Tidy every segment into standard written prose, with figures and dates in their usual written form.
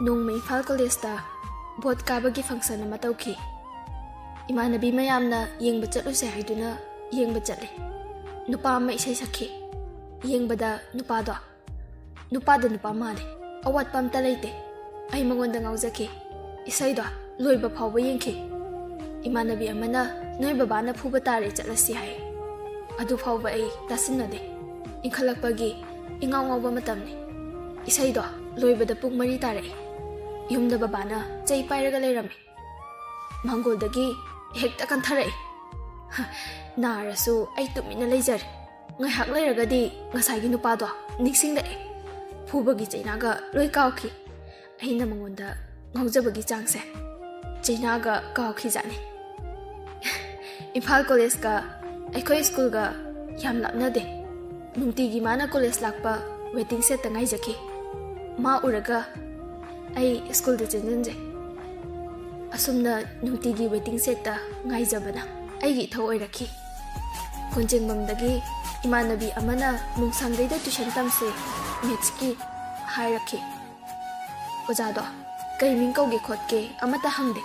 नोंमे Imphal college boat काबगी function अमा तौखी इमानबी मयामना येंगबा चलुसे हाइदुना येंगबा चले नुपा अमा इसै सखी येंगबदा नुपादो नुपा माले अवाटपा अमता लेते आई मंगोंदा ngaujaki isaido loiba phawba yengki imanabी amana noi babana phuba tare chalasi hai adu phawba ai tasinade inkhalakpagi ingaw ngawba matamni isaido loibada pung mari tare yumda babana chei pairaga leirame mangoldagi hekta kanthare narasu ai tumina leijar ngai hak leiragadi ngasai nupado niksingda phubagi chainaga loi kawki aina mangonda ngaujabagi changse chainaga kawki jani Imphal college ka aikoi school ga yam lapna de nungtigi mana college lakpa waiting set ta ngai jaki ma uraga ai school de chenje asumna nungtigi waiting set ta ngai jabana ai gi thau oi rakhi konjeng mamdagi imanabi amana mungsangai da tuition tamse maths ki hai rakhi ojado kai ming kauge khotke amata hangde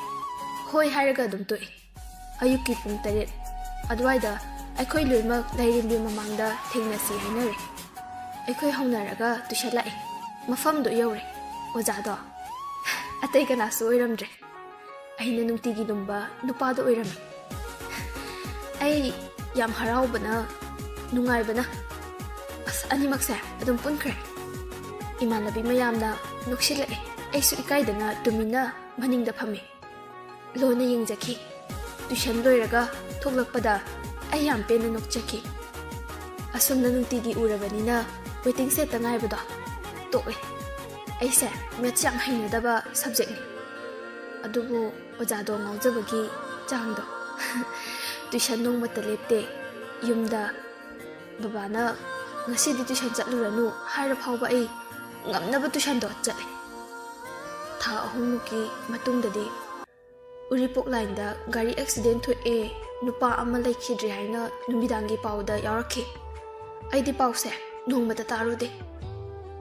hoi hairaga dum toi ayuki pung tare adwaida aikoi loimak lairimbi mamangda thengnasi hainare aikoi haunaraga tuishalai mafam do yore ojado atai kana su oiramdre aina nungtigi lumba nupa do oirame ai yam harau bana nungai bana as animak sa adum punkhre imanabi mayamna nuksilai ai su ikai dana tumina maningda phame lona yingjaki tuition loiraga thoglakpada ai yam pena nokchaki asumna nungtigi urabanina waiting set tangai bada toe ai se maths yang hainadaba subject ni adubu ojado ngaujabagi changdo tuition nong mata lepte yumda babana ngasi di tuition chatluranu haira phawba ai ngamnaba tuition do chale tha ahumuki matungdadi uripok line da gari accident thoe nupa ama laikhidri haina numidangi pauda yarakhi aidi pause nongmata tarude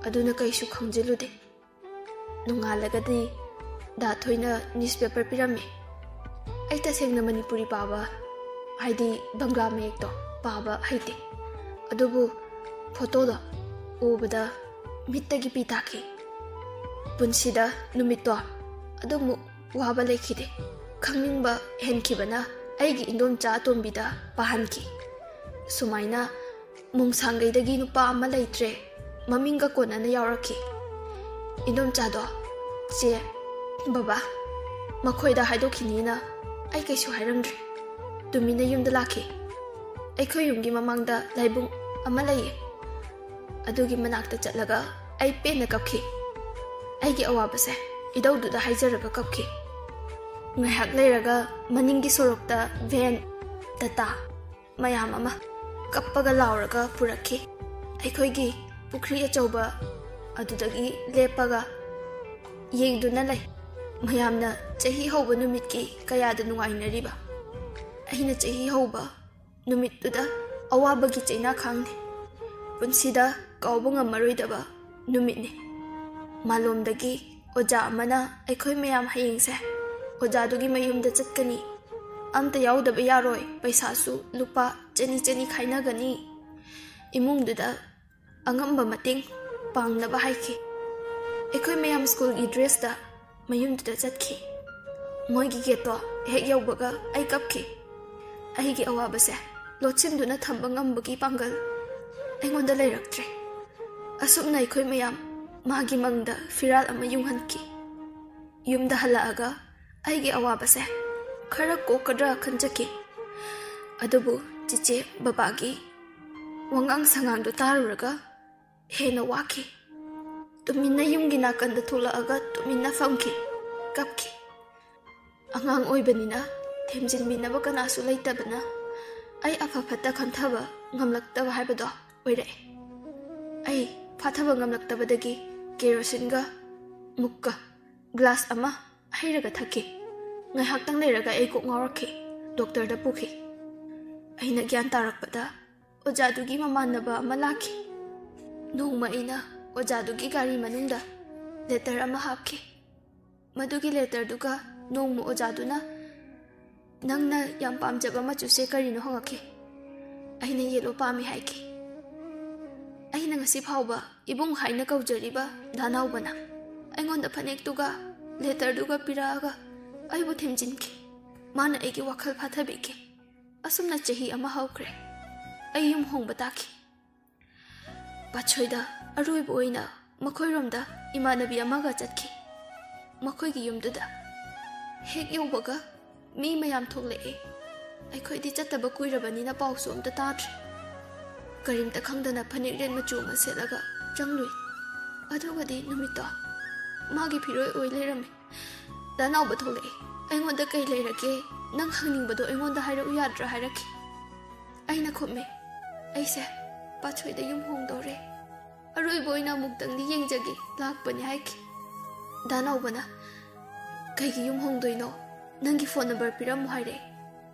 aduna kaisu khangjilude nungalagadi da thoina newspaper pirame aita sengna manipuri paba haidi bangla mek to paba haite adubu photo da obada mittagi pitaki punsida numito adumu waba lekhide khangningba henkibana aigi indom cha tombida pahanki sumaina mungsangai dagi nupa ama leitre maminga konana yauraki indom cha do che baba makhoida haidokhinina ai kaisu hairamdre tumina yumda lakhi aikoi yumgi mamangda laibung ama laiye adugi manakta chatlaga ai pena kapki aigi awabase idaududa haijaraga kapki ngahak leiraga maningi sorokta van tata mayam ama kappaga lauraga purakhi aikhoigi pukri achauba adudagi lepaga yegduna lai mayamna chahi hoba numitki kayada nungainariba aina chahi hoba numittuda awabagi chaina khangni punsida kauba ngamaroidaba numitni malomdagi oja amana aikoi mayam hayengse ojadugi mayumda chatkani amta yaudaba yaroi paisasu lupa chani khainagani imungduda angamba mating pangnaba haiki aikoi mayam school gi dress da mayumduda chatki moigi geto hek yaubaga ai kapki aigi awabase lochimduna thamba ngambagi pangal aingonda leiraktre asumna aikoi mayam magi mangda firal ama yunghanki yumda halaaga aigi awabase khara kokadra khanjaki adubu chiche babagi wangang sangang do taruraga hena waki tumina yumgi nakanda thulaaga tumina famki kapki angang oibanina themjin binaba kanasu leitabana ai afaphata khanthaba ngamlaktaba haibado oire ai phathaba ngamlaktabadagi kerosinga mukka glass ama hairaga thaki ngai haktang leiraga ei kok ngawrakhi doctor पुखी अना ज्ञान तारपदा ओजादुगी ममानबा अमा lucky नोंमा अना ओजादुगी गाड़ी मनुंगदा letter अमा हापखी मदुगी letter दुगा नोंमा ओजादुना नंगना याम पामजबा मचुसे करिनो हंगखी अना yellow पामी हाइकी अना ngasi फाउबा इबुंग हाइना कौजरिबा दानाउबना अइंगोंदा फनेक्तुगा लेटर दुगा पिरागा अइबु थेमजिनकी माना अइगी वखल फाथबिकी असुमना चही अमा हौख्रे अयुम होंबा ताकी पाछोइदा अरुइबु ओइना मखोइरोमदा इमानबी अमागा चतकी मखोइगी युमदुदा हेक यौबगा मी मयाम थोकलेए अइखोइदी चतबा कुइरबनिना पाउसु अमता ताद्रे करिमता खंगदना फनेक रेन मचु अमा सेलगा चंगलुई अदुगदी नुमितो मागी फिरोय ओइ लेरमे दानाउबा थोकलेए अइंगोंदा कई लेरगे नंग हंगनिंगबदो अइंगोंदा हाइरउ याद्रा हाइरकी अइना खुमे अइसे पाछोइदा युम होंगदोरे अरुइबो ओइना मुक्तंगदी येंगजगी लाकपनि हाइकी दानाउबना कईगी युम होंगदोइनो नंगी फोन नंबर पिरम हाइरे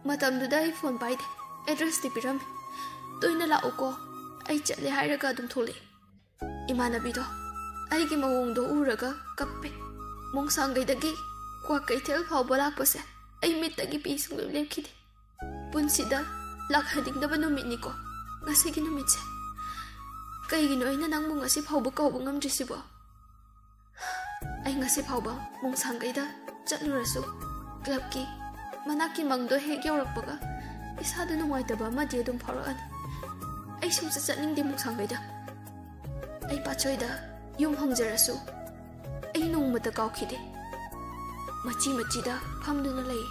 मतमदुदा अइ फोन पाइदे एड्रेस ति पिरम तोइना लाओको अइ चले हाइरगा अदुम थोले इमानबीदो अइगी मवोंगदो उरगा कप्पे मोंगसांगैदगी क्वा कैथेल फाउबा लाकपसे अइ मित्तगी पीसुंग लेपखिदे पुनसिदा लाखहदिंगदबा नुमितनिको ngasiगी नुमितसे कईगिनो अइना नंगबु ngasi फाउबा कौबा ngamdrisibo अइ ngasi फाउबा मोंगसांगैदा चटलुरसु क्लब की मना की मंगदो हेक यौरकपगा इसादु नुंगाइतबा अमादि अदुम फाउरकअनि अइ सुमसे चटनिंगदे मोंगसांगैदा अइ पाछोइदा युम होंगजरसु अइ नोंगमता काउखिदे मची मचीदा फमदुना लई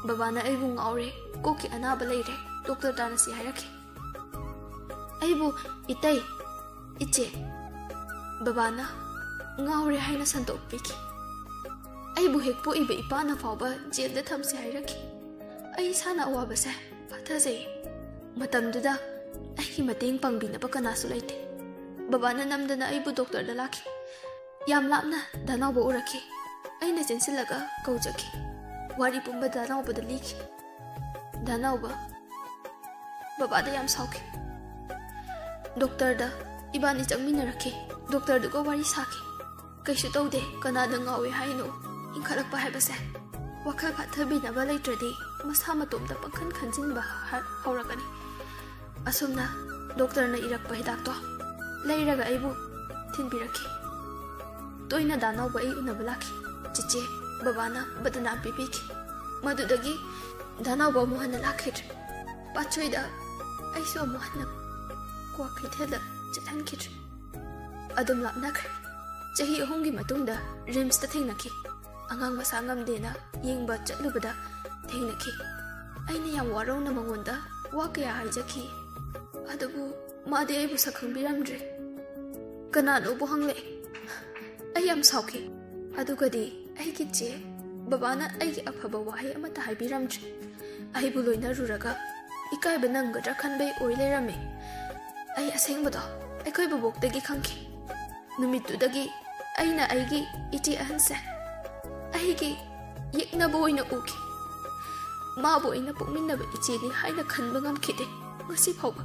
बाबाना अइबु ngawre कोकी अनाबा लेरे डॉक्टर तानसी हाइरखी अइबु इतै इचे बाबाना ngawre हाइना संतोकपिकी अइबु हेक पोइबे इपाना फाउबा जेलदा थमसे हाइरखी अइ साना अवाबसे फाथाजे मतमदुदा अइगी मतेंग पांगबिनबा कनासु लैते बाबाना नमदना अइबु डॉक्टर दा लाखी याम लापना दानाउबा उरखी अइना चेंसिलगा कौजखी वारी पुंबा दानाउबदा लिखी दानाउबा बाबादा याम साउखी डॉक्टर दा इबानी चंगमिनरखी डॉक्टर दुगा वारी साखी कैसु तौदे कनादा ngawे हाइनो इंखलकपा हाइबसे वखल फाथबिनबा लैत्रदि मसा मतोमदा पंखन खंजिनबा हौरकनी असुमना डॉक्टरना इरकपा हिदाकतो लैरगा अइबु थिनबिरखी तोइना दानाउबा अइ उनबा लाखी चिचे बाबाना बदना पिपिकी मदुदगी दानाउबा मुहन्ना लाखिद्रे पाछोइदा अइसो मुहन्ना क्वा कैथेलदा चटहनखिद्रे अदुम लापनाख्रे चही अहुमगी मतुंगदा रिम्स ता थेंगनखी अंगांग मसा ngamdena yengba chatlubada thengnakhी aina yam warona mangonda wa kaya haijaki adubu made aibu sakhangbiramdre kanano bu hangle ayam sauki adugadi aigi che babana aigi afaba wahai amata haibiramdre aibu loina ruraga ikai banangadra khanbai oilerame ai asengbado aikoi bobokdagi khangki numitudagi aina aigi iti ahanse अहिगी यिकनबो ओइना उखी माबो ओइना पुकमिनबा इचेनि हाइना खनबा ngamखिदे ngasi फाउबा